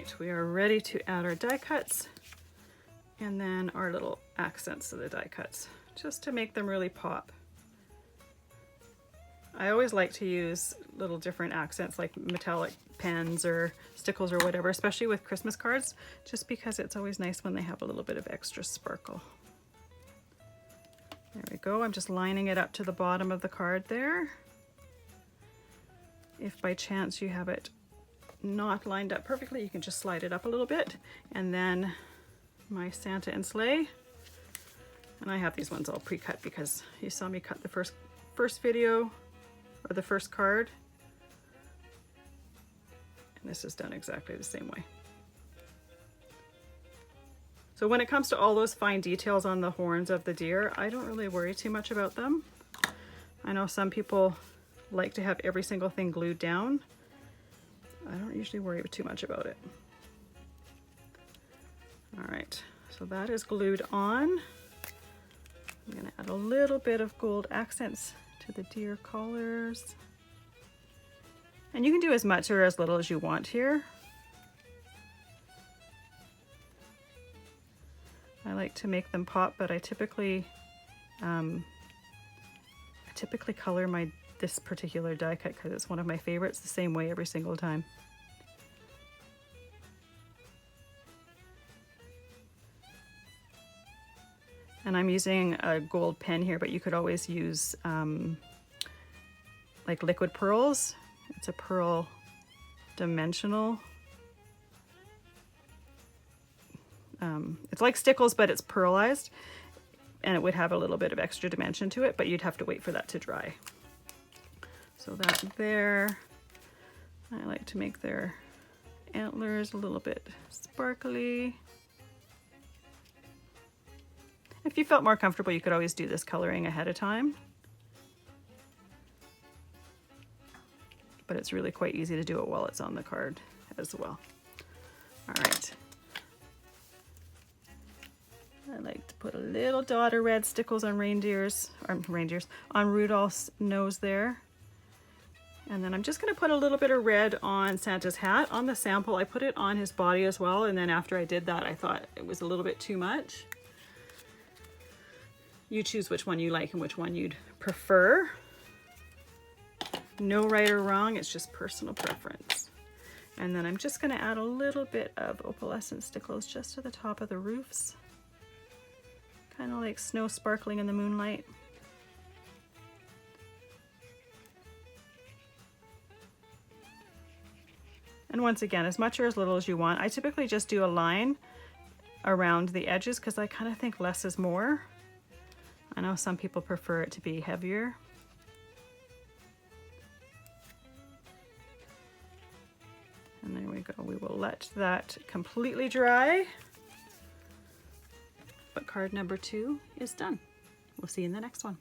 right, we are ready to add our die cuts and then our little accents to the die cuts, just to make them really pop. I always like to use little different accents like metallic pens or stickles or whatever, especially with Christmas cards, just because it's always nice when they have a little bit of extra sparkle. There we go, I'm just lining it up to the bottom of the card there. If by chance you have it not lined up perfectly, you can just slide it up a little bit. And then my Santa and Sleigh, and I have these ones all pre-cut because you saw me cut the first video or the first card, and this is done exactly the same way. So when it comes to all those fine details on the horns of the deer, I don't really worry too much about them. I know some people like to have every single thing glued down. I don't usually worry too much about it. All right, so that is glued on. I'm gonna add a little bit of gold accents to the deer collars. And you can do as much or as little as you want here. I like to make them pop, but I typically color this particular die cut because it's one of my favorites the same way every single time. And I'm using a gold pen here, but you could always use like liquid pearls. It's a pearl dimensional. It's like stickles, but it's pearlized, and it would have a little bit of extra dimension to it, but you'd have to wait for that to dry. So that there, I like to make their antlers a little bit sparkly. If you felt more comfortable, you could always do this coloring ahead of time. But it's really quite easy to do it while it's on the card as well. All right. I like to put a little dot of red stickles on on Rudolph's nose there. And then I'm just gonna put a little bit of red on Santa's hat. On the sample, I put it on his body as well. And then after I did that, I thought it was a little bit too much. You choose which one you like and which one you'd prefer. No right or wrong, it's just personal preference. And then I'm just gonna add a little bit of opalescent stickles just to the top of the roofs. Kind of like snow sparkling in the moonlight. And once again, as much or as little as you want. I typically just do a line around the edges because I kind of think less is more. I know some people prefer it to be heavier. And there we go. We will let that completely dry. But card number 2 is done. We'll see you in the next one.